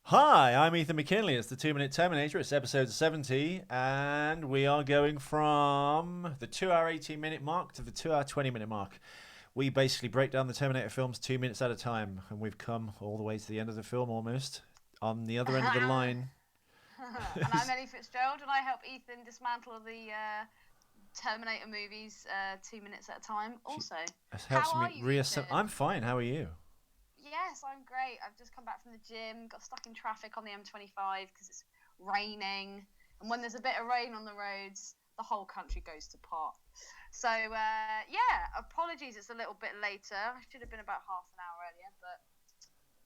Hi, I'm Ethan McKinley. It's the 2 Minute Terminator. It's episode 70, and we are going from the 2 hour 18-minute mark to the 2 hour 20-minute mark. We basically break down the Terminator films 2 minutes at a time, and we've come all the way to the end of the film almost. On the other end of the line. And I'm Ellie Fitzgerald, and I help Ethan dismantle the Terminator movies 2 minutes at a time. Also, It helps how are me you, reassemble. Ethan? I'm fine. How are you? Yes, I'm great. I've just come back from the gym, got stuck in traffic on the M25 because it's raining. And when there's a bit of rain on the roads, the whole country goes to pot. So, apologies, it's a little bit later. I should have been about half an hour earlier, but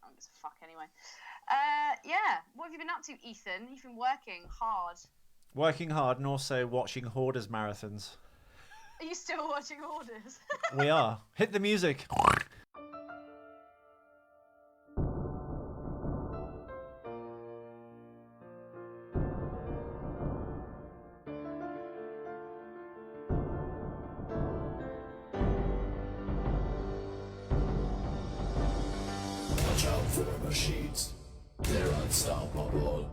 I don't give a fuck anyway. What have you been up to, Ethan? You've been working hard. Working hard and also watching Hoarders marathons. Are you still watching Orders? We are. Hit the music. Watch out for machines, they're unstoppable.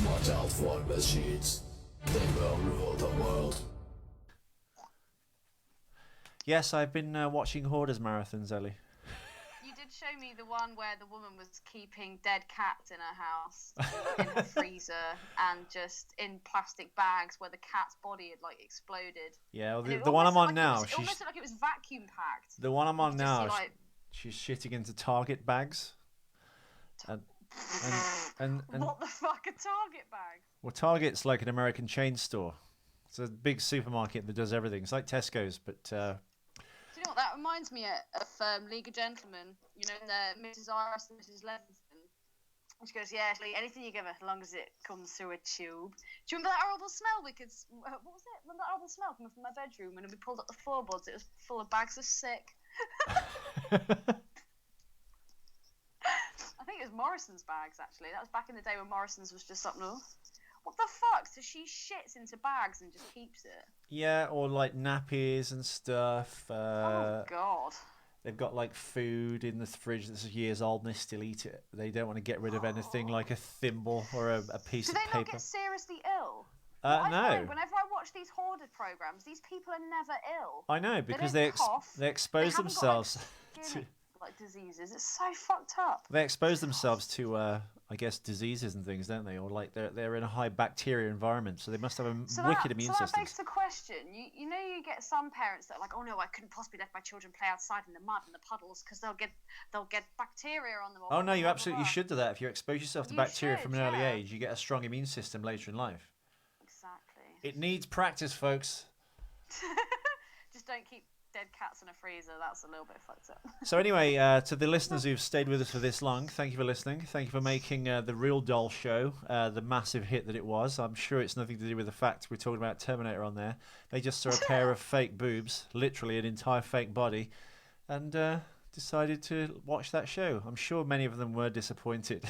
Watch out for machines, they will rule the world. Yes, I've been watching Hoarders marathons, Ellie. You did show me the one where the woman was keeping dead cats in her house, in her freezer, and just in plastic bags where the cat's body had like exploded. Yeah, well, And it the one I'm on almost now, It almost looked like it was vacuum packed. the one I'm on You just see, now, like, she's shitting into Target bags. And what the fuck are Target bags? well, Target's like an American chain store. It's a big supermarket that does everything. It's like Tesco's, but Do you know what that reminds me of? League of Gentlemen. You know, the Mrs. Iris and Mrs. Levinson. And she goes, "Yeah, Ashley, anything you give her, as long as it comes through a tube." Do you remember that horrible smell? What was it? Remember that horrible smell coming from my bedroom when we pulled up the floorboards? It was full of bags of sick. I think it was Morrison's bags, actually. That was back in the day when Morrison's was just up north. What the fuck? So she shits into bags and just keeps it? yeah, or like nappies and stuff. Oh, God. They've got like food in the fridge that's years old and they still eat it. They don't want to get rid of anything like a thimble or a piece Do of they not paper. get seriously ill? What I No. find whenever I watch these hoarded programs, these people are never ill. I know, because don't cough, they expose haven't got, themselves like, to skin, like diseases. It's so fucked up. they expose themselves to I guess diseases and things, don't they? Or like they're in a high bacteria environment, so they must have a wicked immune so that system. begs the question. You know, you get some parents that are like, "Oh no, I couldn't possibly let my children play outside in the mud and the puddles because they'll get bacteria on them." Oh no, you blah, blah, absolutely blah." should do that. If you expose yourself to You bacteria should, from an early yeah. age, you get a strong immune system later in life. Exactly. It needs practice, folks. Just don't keep dead cats in a freezer. That's a little bit fucked up. So anyway, to the listeners who've stayed with us for this long, thank you for listening. Thank you for making the Real Doll Show the massive hit that it was. I'm sure it's nothing to do with the fact we're talking about Terminator on there. They just saw a pair of fake boobs, literally an entire fake body, and decided to watch that show. I'm sure many of them were disappointed.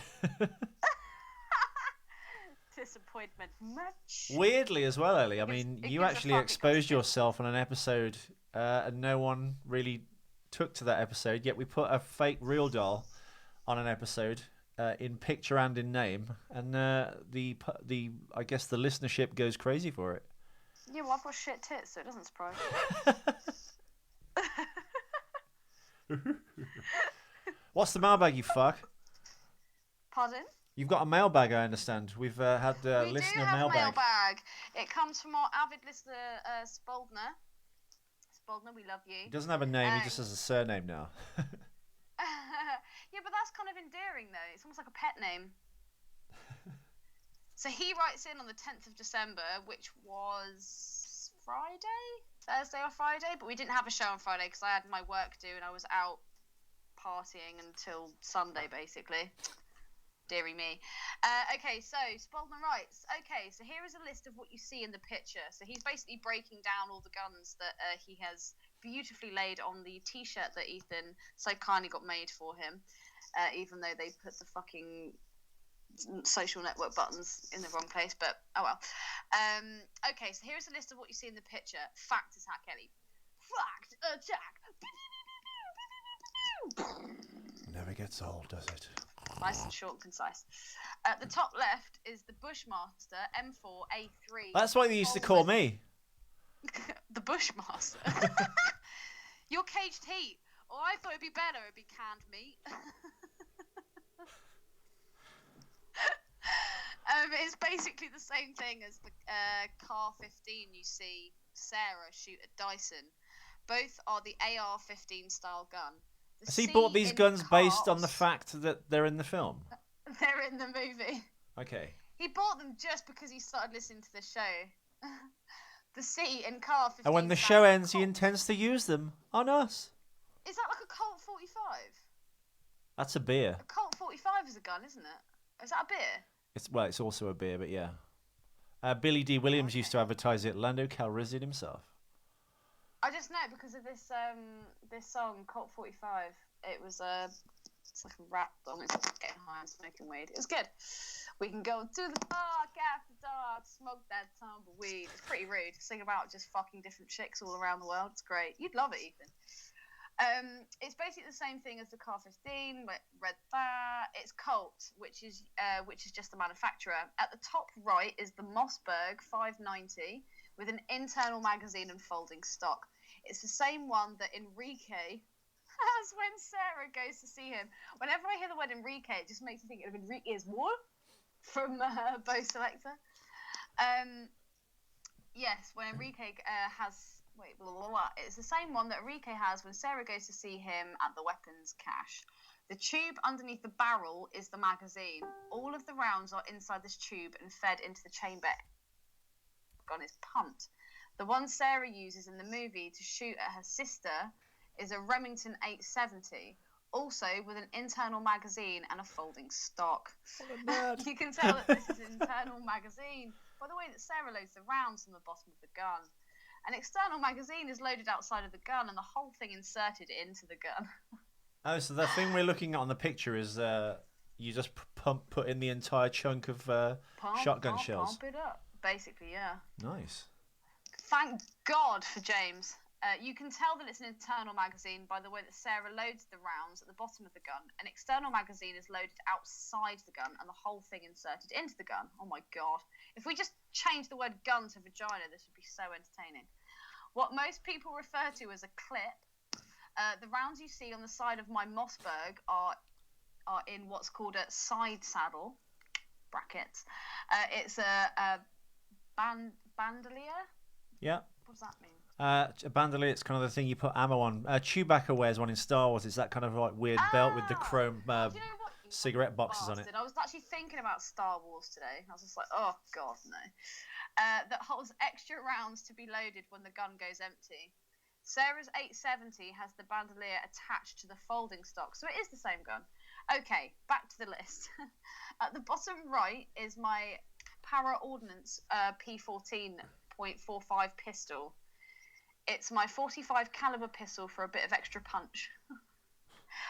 Disappointment much. Weirdly as well, Ellie. I mean, it you gives a actually fuck exposed because- yourself on an episode and no one really took to that episode, yet we put a fake real doll on an episode in picture and in name, and the I guess the listenership goes crazy for it. Yeah, well, I've got shit tits, so it doesn't surprise me. What's the mailbag, you fuck? Pardon? You've got a mailbag, I understand. We've had We listener do have mailbag. It comes from our avid listener, Spoldner. Spoldner, we love you. He doesn't have a name, he just has a surname now. Yeah, but that's kind of endearing, though. It's almost like a pet name. So he writes in on the 10th of December, which was Thursday or Friday, but we didn't have a show on Friday because I had my work due and I was out partying until Sunday, basically. Deary me. Okay, so Spaldman writes, okay, so here is a list of what you see in the picture. So he's basically breaking down all the guns that he has beautifully laid on the t-shirt that Ethan so kindly got made for him, even though they put the fucking social network buttons in the wrong place, but oh well. Okay, so here's a list of what you see in the picture. Fact attack, Ellie. Fact attack. Never gets old, does it? Nice and short and concise. At the top left is the Bushmaster M4A3. That's what they used to call me. The Bushmaster. You're caged heat. Oh, I thought it'd be better. It'd be canned meat. It's basically the same thing as the Car 15 you see Sarah shoot at Dyson. Both are the AR-15 style gun. Has he bought these guns based on the fact that they're in the film? They're in the movie. Okay. He bought them just because he started listening to the show. The C in Car 15. And when the show ends, he intends to use them on us. Is that like a Colt 45? That's a beer. A Colt 45 is a gun, isn't it? Is that a beer? It's also a beer, but yeah. Billy D. Williams used to advertise it. Lando Calrissian himself. I just know because of this this song Colt 45. It was it's like a rap song. It's just getting high and smoking weed. It was good. We can go to the park after dark, smoke that tumbleweed. It's pretty rude. Sing about just fucking different chicks all around the world. It's great. You'd love it, Ethan. It's basically the same thing as the Car 15, but read that. It's Colt, which is just the manufacturer. At the top right is the Mossberg 590 with an internal magazine and folding stock. It's the same one that Enrique has when Sarah goes to see him. Whenever I hear the word Enrique, it just makes me think of Enrique's War from Bo Selector. Yes, when Enrique has... Wait, blah, blah, blah. It's the same one that Enrique has when Sarah goes to see him at the weapons cache. The tube underneath the barrel is the magazine. All of the rounds are inside this tube and fed into the chamber on its pumped. The one Sarah uses in the movie to shoot at her sister is a Remington 870, also with an internal magazine and a folding stock. You can tell that this is an internal magazine by the way that Sarah loads the rounds from the bottom of the gun. An external magazine is loaded outside of the gun and the whole thing inserted into the gun. Oh, so the thing we're looking at on the picture is you just put in the entire chunk of shotgun shells. Pump it up, basically, yeah. Nice. Thank God for James. You can tell that it's an internal magazine by the way that Sarah loads the rounds at the bottom of the gun. An external magazine is loaded outside the gun and the whole thing inserted into the gun. Oh my God. If we just change the word gun to vagina, this would be so entertaining. What most people refer to as a clip, the rounds you see on the side of my Mossberg are in what's called a side saddle, brackets. It's a bandolier? Yeah. What does that mean? A bandolier, it's kind of the thing you put ammo on. Chewbacca wears one in Star Wars. It's that kind of like weird belt with the chrome you know what? cigarette boxes on it. I was actually thinking about Star Wars today. I was just like, oh God, no. That holds extra rounds to be loaded when the gun goes empty. Sarah's 870 has the bandolier attached to the folding stock, so it is the same gun. Okay, back to the list. At the bottom right is my Para Ordnance P14.45 pistol. It's my 45 caliber pistol for a bit of extra punch.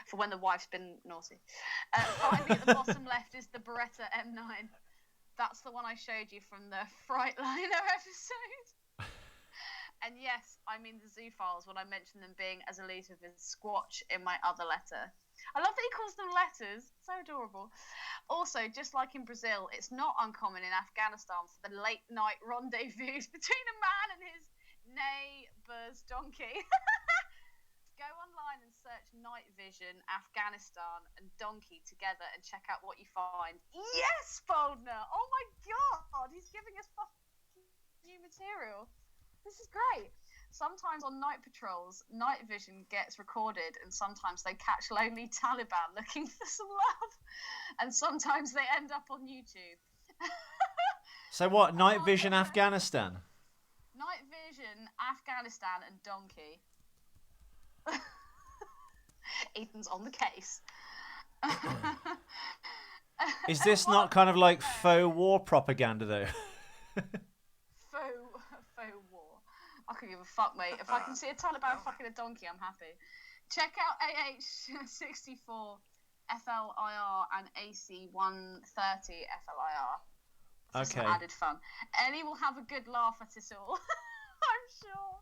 For when the wife's been naughty. Finally, at the bottom left is the Beretta M9. That's the one I showed you from the Frightliner episode. And yes, I mean the Zoophiles when I mentioned them being as elusive as Squatch in my other letter. I love that he calls them letters. So adorable. Also, just like in Brazil, it's not uncommon in Afghanistan for the late night rendezvous between a man and his neighbour's donkey. Go online and search night vision, Afghanistan and donkey together and check out what you find. Yes, Boldner! Oh my God! He's giving us fucking new material. This is great. Sometimes on night patrols, night vision gets recorded and sometimes they catch lonely Taliban looking for some love. And sometimes they end up on YouTube. So what, night vision Afghanistan? Night vision, Afghanistan and donkey. Ethan's on the case. Is this not kind of like faux war propaganda though? Faux war. I could give a fuck, mate. If I can see a Taliban fucking a donkey, I'm happy. Check out AH-64 FLIR and AC-130 FLIR. For some added fun. Ellie will have a good laugh at it all. I'm sure.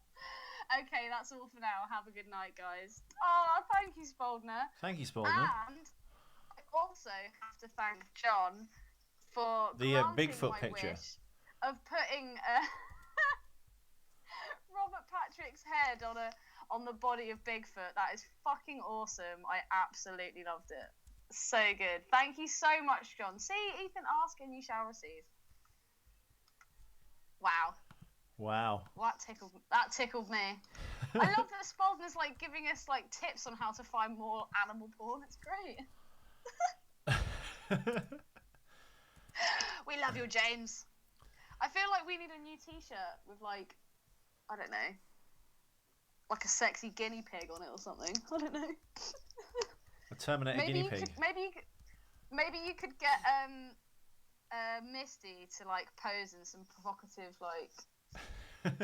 Okay, that's all for now. Have a good night, guys. Oh, thank you, Spaldner. Thank you, Spaldner. And I also have to thank John for The granting Bigfoot my picture wish of putting Robert Patrick's head on the body of Bigfoot. That is fucking awesome. I absolutely loved it. So good. Thank you so much, John. See, Ethan, ask and you shall receive. Wow. Wow. Well, that tickled me. I love that Spalding is like giving us like tips on how to find more animal porn. It's great. We love you, James. I feel like we need a new T-shirt with like, I don't know, like a sexy guinea pig on it or something. I don't know. A Terminator guinea pig. Maybe you could get Misty to like pose in some provocative like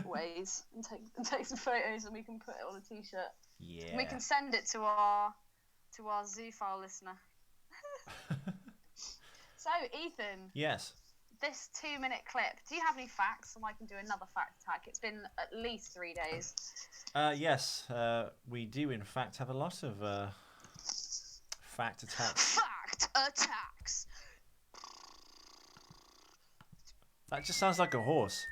ways and take some photos, and we can put it on a T-shirt. Yeah. And we can send it to our Zoophile listener. So, Ethan. Yes. This 2-minute clip. Do you have any facts, and I can do another fact attack? It's been at least 3 days. Yes, we do in fact have a lot of fact attacks. Fact attacks. That just sounds like a horse.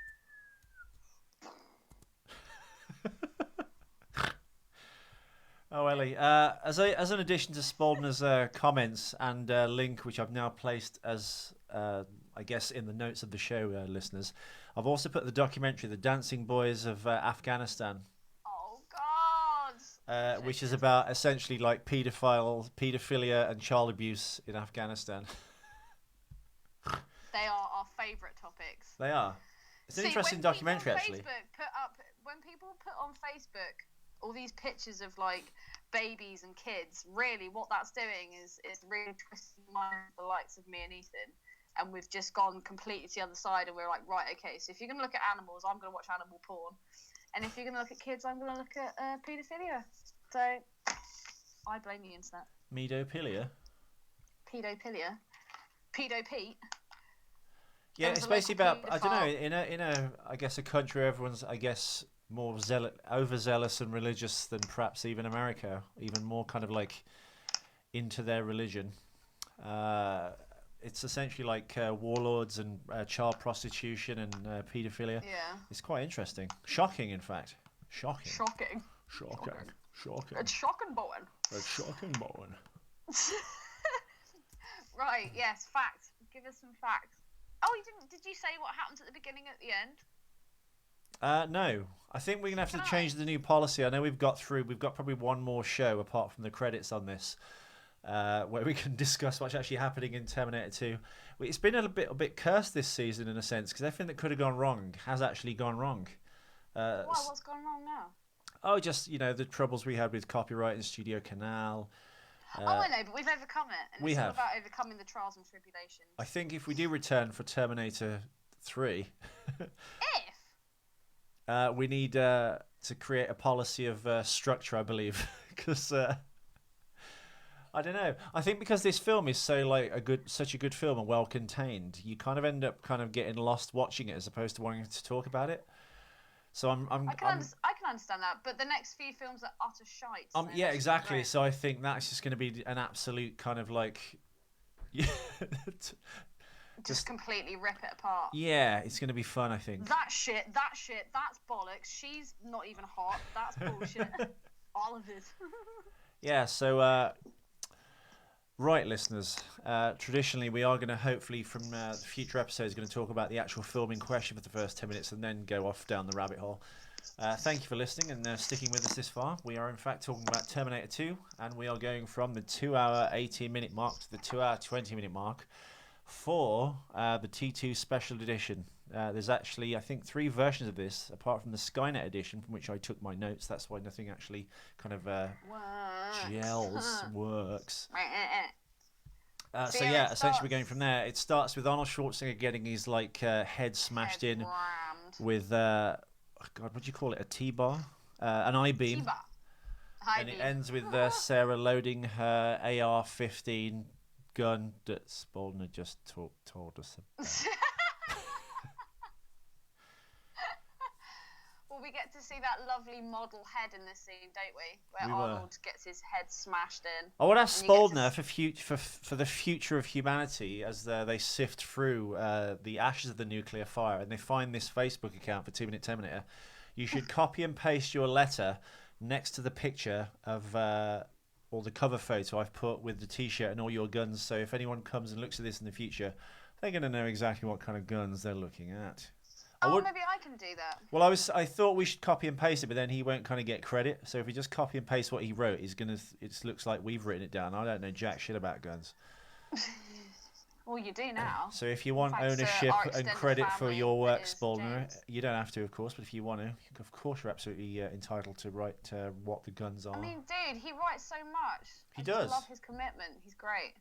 Oh, Ellie. As an addition to Spaldner's comments and link, which I've now placed as, I guess, in the notes of the show, listeners, I've also put the documentary, The Dancing Boys of Afghanistan. Oh, God. Which is about essentially like paedophilia and child abuse in Afghanistan. They are our favourite topics. They are. It's an interesting documentary, actually. When people put on Facebook all these pictures of like babies and kids, really what that's doing is really twisting the mind of the likes of me and Ethan, and we've just gone completely to the other side, and we're like, right, okay, so if you're going to look at animals, I'm going to watch animal porn, and if you're going to look at kids, I'm going to look at paedophilia. So I blame the internet. Pedophilia? Pedo-Pete. Yeah, it's basically about, I don't know, in a I guess a country where everyone's, I guess, more overzealous and religious than perhaps even America, even more kind of like into their religion. It's essentially like warlords and child prostitution and paedophilia. Yeah. It's quite interesting. Shocking, in fact. Shocking. It's shocking, Bowen. It's shocking, Bowen. Right, yes, facts. Give us some facts. Oh, did you say what happens at the beginning at the end? No. I think we're going to have to change the new policy. I know we've got probably one more show apart from the credits on this, where we can discuss what's actually happening in Terminator 2. It's been a bit cursed this season in a sense, because everything that could have gone wrong has actually gone wrong. Why? What's gone wrong now? Oh, just, the troubles we had with copyright and Studio Canal. I know, but we've overcome it. And we it's have. all about overcoming the trials and tribulations. I think if we do return for Terminator 3... we need to create a policy of structure, I believe, because I don't know. I think because this film is such a good film and well contained, you kind of end up getting lost watching it as opposed to wanting to talk about it. So I can understand that, but the next few films are utter shite. Yeah, exactly. So I think that's just going to be an absolute kind of like. Just completely rip it apart. Yeah, it's going to be fun, I think. That shit, that's bollocks. She's not even hot. That's bullshit. All of it. Yeah, so, right, listeners. Traditionally, we are going to hopefully, from the future episodes, going to talk about the actual film in question for the first 10 minutes and then go off down the rabbit hole. Thank you for listening and sticking with us this far. We are, in fact, talking about Terminator 2, and we are going from the 2-hour 18-minute mark to the 2-hour 20-minute mark for the T2 Special Edition. There's actually, I think, 3 versions of this, apart from the Skynet edition, from which I took my notes. That's why nothing actually kind of works. So yeah, essentially we're going from there. It starts with Arnold Schwarzenegger getting his head smashed in with, God, what do you call it? A T-bar? An I-beam. T-bar. And it ends with Sarah loading her AR-15 gun that Spaldner just told us about. Well, we get to see that lovely model head in this scene, don't we? Where We were. Arnold gets his head smashed in. I would have And you get spoiled to now for the future of humanity as they sift through the ashes of the nuclear fire and they find this Facebook account for 2 Minute Terminator. You should copy and paste your letter next to the picture of or the cover photo I've put with the T-shirt and all your guns. So if anyone comes and looks at this in the future, they're going to know exactly what kind of guns they're looking at. Maybe I can do that. Well, I thought we should copy and paste it, but then he won't kind of get credit. So if we just copy and paste what he wrote, it looks like we've written it down. I don't know jack shit about guns. Well, you do now. So if you want fact, ownership our and extended credit for family your work, is Spaldner, James. you don't have to, of course. But if you want to, of course, you're absolutely entitled to write what the guns are. I mean, dude, he writes so much. He I just does. love his commitment. He's great.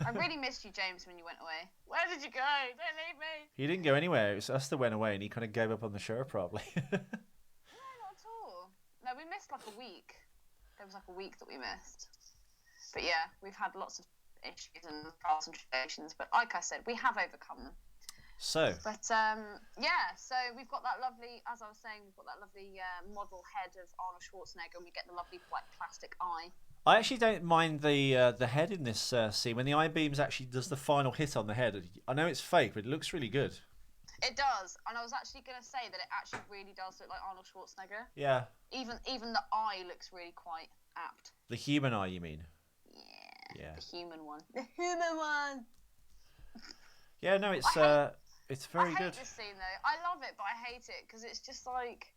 I really missed you, James, when you went away. Where did you go? Don't leave me. He didn't go anywhere. It was us that went away, and he kind of gave up on the show, probably. No, not at all. No, we missed like a week. There was like a week that we missed. But yeah, we've had lots of issues and trials and tribulations. But like I said, we have overcome them. So, But yeah, so we've got that lovely, as I was saying, we've got that lovely model head of Arnold Schwarzenegger, and we get the lovely like plastic eye. I actually don't mind the head in this scene when the I-beams actually does the final hit on the head. I know it's fake, but it looks really good. It does, and I was actually going to say that it actually really does look like Arnold Schwarzenegger. Yeah. Even the eye looks really quite apt. The human eye, you mean? Yeah. The human one. The human one. Yeah, no, it's very I hate good. this scene though. I love it, but I hate it because it's just like,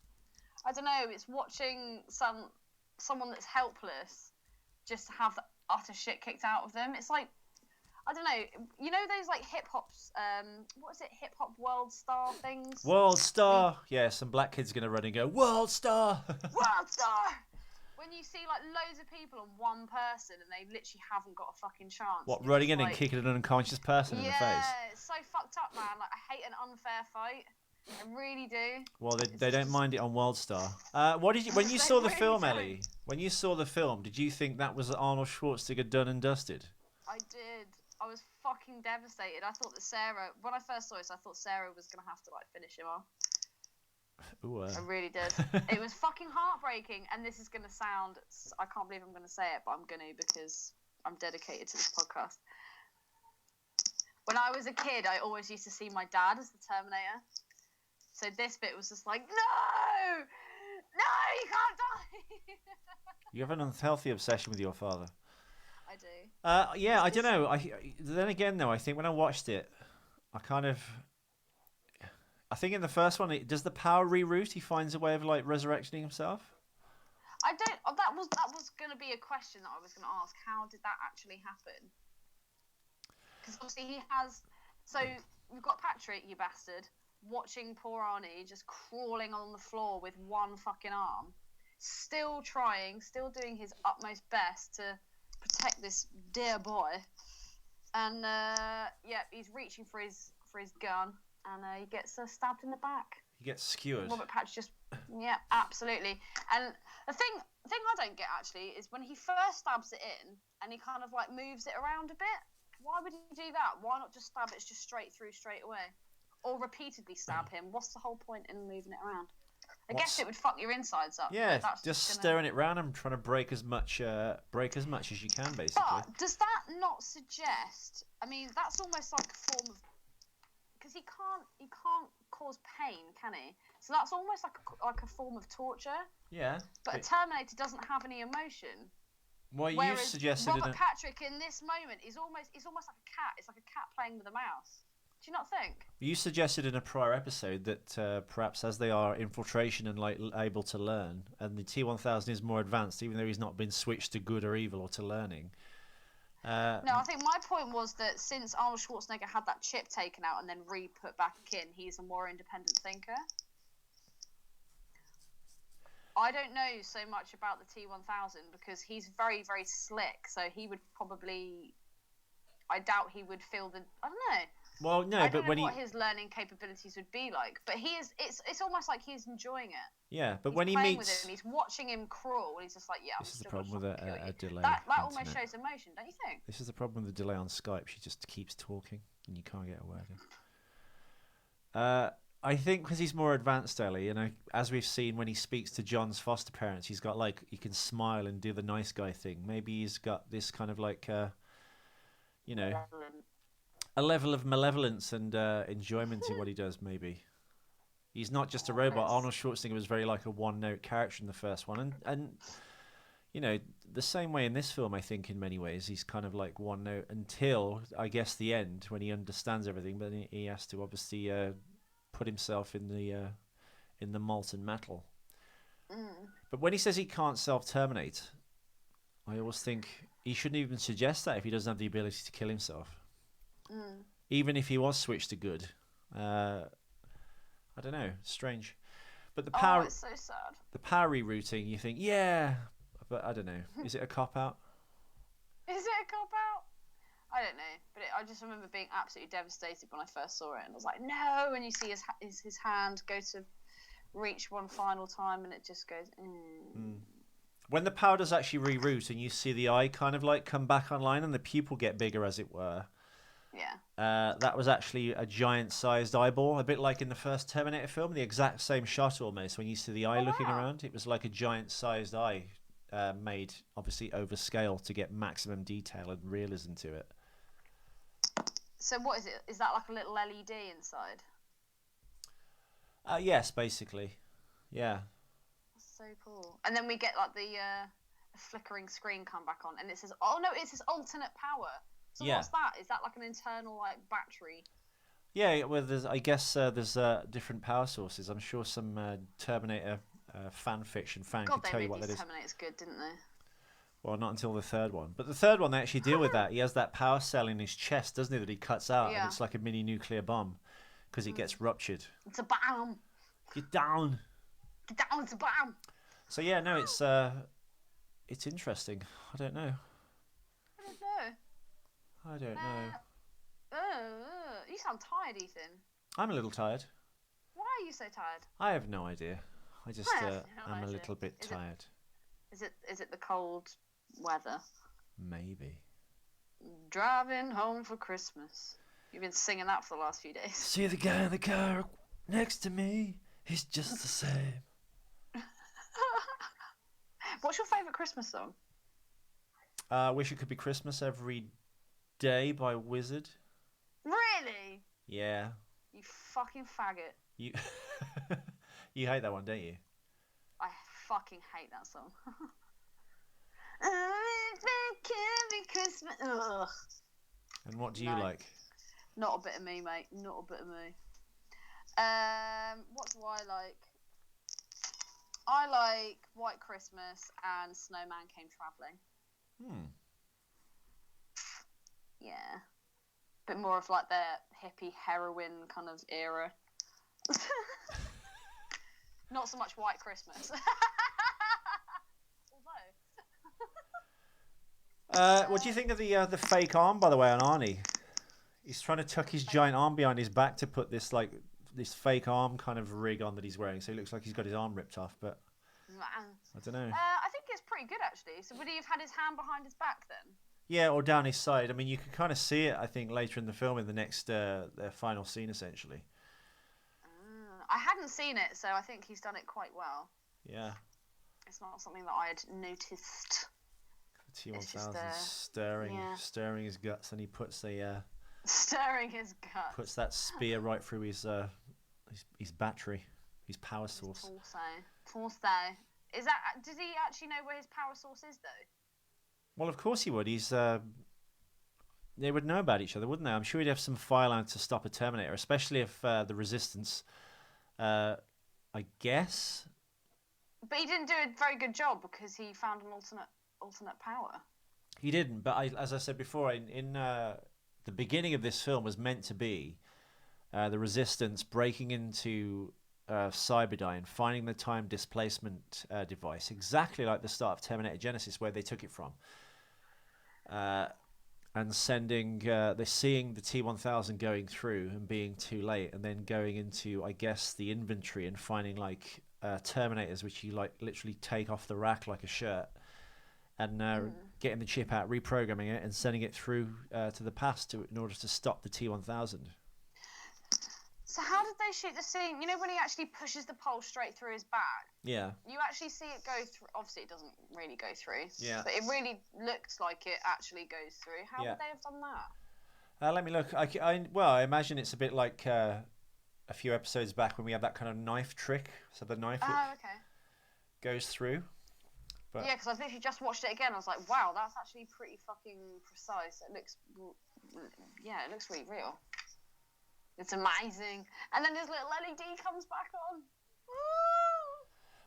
I don't know. It's watching someone that's helpless just have the utter shit kicked out of them. It's like, I don't know. You know those like hip hops, what is it? Hip hop world star things. World Star. Yeah, some black kid's gonna run and go World Star. World star. When you see like loads of people and one person and they literally haven't got a fucking chance. What, You're running just in and like, kicking an unconscious person in the face? Yeah, it's so fucked up, man. Like I hate an unfair fight. I really do. Well, they don't mind it on World Star. What did you when you They saw the really film, don't. Ellie? When you saw the film, did you think that was Arnold Schwarzenegger done and dusted? I did. I was fucking devastated. I thought that Sarah, when I first saw this, I thought Sarah was gonna have to like finish him off. Ooh, I really did. It was fucking heartbreaking, and this is gonna sound. I can't believe I'm gonna say it, but I'm gonna because I'm dedicated to this podcast. When I was a kid, I always used to see my dad as the Terminator. So this bit was just like, no, you can't die. You have an unhealthy obsession with your father. I do. Yeah, I don't know. Then again, though, I think when I watched it, I think in the first one, does the power reroute? He finds a way of like resurrecting himself. I don't. That was going to be a question that I was going to ask. How did that actually happen? Because obviously he has. So we've got Patrick, you bastard, watching poor Arnie just crawling on the floor with one fucking arm, still trying, still doing his utmost best to protect this dear boy. And yeah, he's reaching for his gun, and he gets stabbed in the back. He gets skewered. Robert Patch just, yeah, absolutely. And the thing I don't get actually is when he first stabs it in and he kind of like moves it around a bit. Why would he do that? Why not just stab it just straight through straight away, or repeatedly stab him? What's the whole point in moving it around? I guess it would fuck your insides up. Yeah, but that's just gonna... stirring it round and trying to break as much as you can, basically. But does that not suggest? I mean, that's almost like a form of, because he can't cause pain, can he? So that's almost like a form of torture. Yeah. But a Terminator doesn't have any emotion. Well, you Whereas suggested Robert Patrick in this moment is almost like a cat. It's like a cat playing with a mouse. Do you not think? You suggested in a prior episode that perhaps as they are infiltration and like able to learn, and the T-1000 is more advanced, even though he's not been switched to good or evil or to learning. No, I think my point was that since Arnold Schwarzenegger had that chip taken out and then re-put back in, he's a more independent thinker. I don't know so much about the T-1000 because he's very, very slick. So he would probably, I doubt he would feel the, I don't know. Well, no, I but don't know when what his learning capabilities would be like, but he is. It's almost like he's enjoying it. Yeah, but He's when he playing meets, with him, he's watching him crawl, and he's just like, yeah. this is the problem with a delay. That on almost internet. shows emotion, don't you think? This is the problem with the delay on Skype. She just keeps talking, and you can't get a word in. I think because he's more advanced, Ellie, as we've seen when he speaks to John's foster parents, he's got like, he can smile and do the nice guy thing. Maybe he's got this kind of like, Malevolent. a level of malevolence and enjoyment in what he does, maybe. He's not just a robot. Yes. Arnold Schwarzenegger was very like a one-note character in the first one. And the same way in this film, I think, in many ways, he's kind of like one note until, I guess, the end, when he understands everything, but he has to obviously put himself in the molten metal. But when he says he can't self-terminate, I always think he shouldn't even suggest that if he doesn't have the ability to kill himself. Even if he was switched to good. I don't know, strange. But the power, it's so sad. the power rerouting, you think, yeah, but I don't know. Is it a cop-out? Is it a cop out? I don't know, but I just remember being absolutely devastated when I first saw it, and I was like, no! And you see his hand go to reach one final time, and it just goes. When the power does actually reroute, and you see the eye kind of like come back online, and the pupil get bigger, as it were. Yeah. That was actually a giant-sized eyeball, a bit like in the first Terminator film, the exact same shot almost. When you see the eye looking around, it was like a giant-sized eye, made obviously over scale to get maximum detail and realism to it. So what is it? Is that like a little LED inside? Yes, basically. Yeah. That's so cool. And then we get like the flickering screen come back on, and it says, "Oh no, it's this alternate power." So Yeah. what's that? Is that like an internal like battery? Yeah, well, I guess there's different power sources. I'm sure some Terminator fan fiction fan God, could they tell you made what that these is. Terminators good, didn't they? Well, not until the third one. But the third one, they actually deal with that. He has that power cell in his chest, doesn't he, that he cuts out, Yeah. and it's like a mini nuclear bomb because it gets ruptured. It's a bomb. Get down. Get down, it's a bomb. So yeah, no, it's interesting. I don't know. I don't know. I don't know. You sound tired, Ethan. I'm a little tired. Why are you so tired? I have no idea. I just I have no I'm a idea. little bit Is it- tired. Is it the cold weather? Maybe. Driving home for Christmas. You've been singing that for the last few days. See the guy in the car next to me. He's just the same. What's your favourite Christmas song? Wish It Could Be Christmas Every Day by Wizard. Really? Yeah. You fucking faggot. You you hate that one, don't you? I fucking hate that song. If it could be Christmas. Ugh. And what do you No. like? Not a bit of me, mate. Not a bit of me. What do I like? I like White Christmas and Snowman Came Travelling. Yeah. Bit more of like their hippie heroin kind of era. Not so much White Christmas. Although. What do you think of the fake arm, by the way, on Arnie? He's trying to tuck his giant arm behind his back to put this fake arm kind of rig on that he's wearing, so he looks like he's got his arm ripped off. But I don't know. I think it's pretty good actually. So would he have had his hand behind his back then? Yeah, or down his side. I mean, you can kind of see it, I think, later in the film in the next their final scene, essentially. I hadn't seen it, so I think he's done it quite well. Yeah. It's not something that I had noticed. It's just, T-1000 stirring his guts, and he puts stirring his gut. puts that spear right through his battery, his power source. Torso. Is that? Does he actually know where his power source is though? Well, of course he would. They would know about each other, wouldn't they? I'm sure he'd have some fireline to stop a Terminator, especially if the Resistance, I guess. But he didn't do a very good job because he found an alternate power. He didn't, but as I said before, in the beginning of this film was meant to be the Resistance breaking into Cyberdyne, finding the time displacement device, exactly like the start of Terminator Genesis, where they took it from. And sending, they're seeing the T-1000 going through and being too late, and then going into, I guess, the inventory and finding like Terminators, which you like literally take off the rack like a shirt, and getting the chip out, reprogramming it, and sending it through to the past in order to stop the T-1000. So how did they shoot the scene? You know when he actually pushes the pole straight through his back? Yeah. You actually see it go through. Obviously, it doesn't really go through. Yeah. But it really looked like it actually goes through. How would they have done that? Let me look. I imagine it's a bit like a few episodes back when we had that kind of knife trick. So the knife goes through. But... Yeah, because I literally just watched it again. I was like, wow, that's actually pretty fucking precise. It looks really real. It's amazing. And then his little LED comes back on.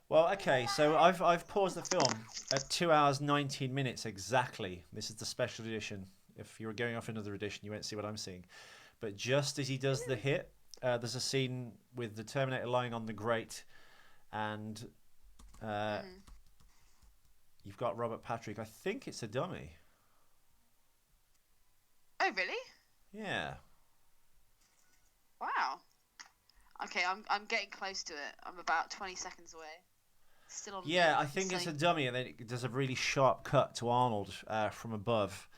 Well, okay, so I've paused the film at 2 hours 19 minutes exactly. This is the special edition. If you were going off another edition, you won't see what I'm seeing. But just as he does the hit, there's a scene with the Terminator lying on the grate, and you've got Robert Patrick. I think it's a dummy. Oh, really? Yeah. Wow. Okay, I'm getting close to it. I'm about 20 seconds away. Still on. Yeah, I think it's a dummy, and then it does a really sharp cut to Arnold from above.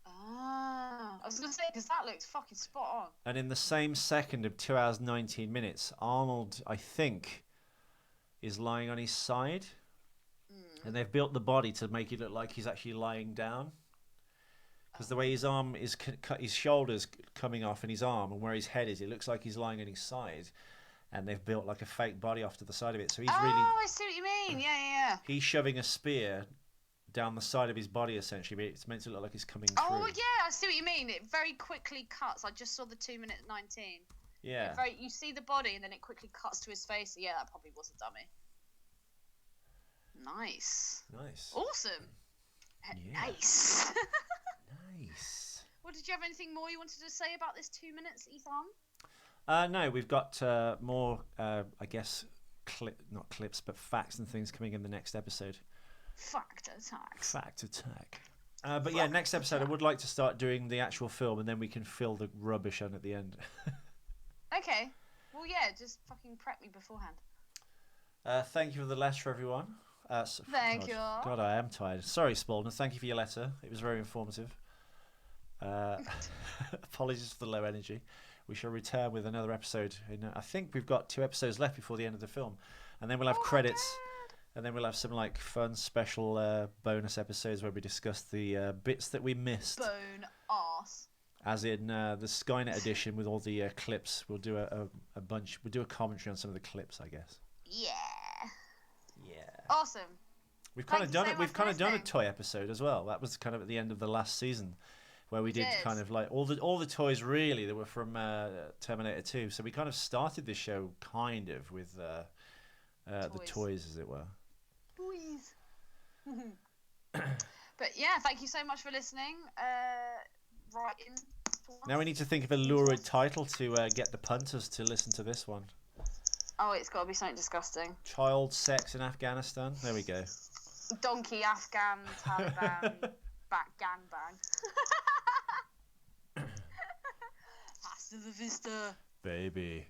Ah, I was gonna say because that looks fucking spot on. And in the same second of 2 hours 19 minutes, Arnold, I think, is lying on his side, and they've built the body to make it look like he's actually lying down. Because the way his arm is cut, his shoulders coming off, and his arm, and where his head is, it looks like he's lying on his side, and they've built like a fake body off to the side of it. So he's really. Oh, I see what you mean. Yeah. He's shoving a spear down the side of his body, essentially, but it's meant to look like he's coming through. Oh yeah, I see what you mean. It very quickly cuts. I just saw the 2:19. Yeah. You see the body, and then it quickly cuts to his face. Yeah, that probably was a dummy. Nice. Awesome. Yeah. Nice. Nice. Well, did you have anything more you wanted to say about this 2 minutes, Ethan? No, we've got more, I guess, not clips, but facts and things coming in the next episode. Fact attack. But yeah, next episode I would like to start doing the actual film, and then we can fill the rubbish on at the end. Okay. Well, yeah, just fucking prep me beforehand. Thank you for the letter, everyone. Thank you. God, I am tired. Sorry, Spalding. Thank you for your letter. It was very informative. Apologies for the low energy. We shall return with another episode. I think we've got 2 episodes left before the end of the film, and then we'll have credits, and then we'll have some like fun special bonus episodes where we discuss the bits that we missed. Bone arse. As in the Skynet edition with all the clips. We'll do a bunch. We'll do a commentary on some of the clips, I guess. Yeah. Yeah. Awesome. We've kind of done it. We've kind of done a toy episode as well. That was kind of at the end of the last season, where we did kind of like all the toys really that were from Terminator 2. So we kind of started this show kind of with the toys, as it were. Toys. But yeah, thank you so much for listening. Now we need to think of a lurid title to get the punters to listen to this one. Oh, it's got to be something disgusting. Child sex in Afghanistan. There we go. Donkey Afghan Taliban back gangbang. Hasta la vista, baby.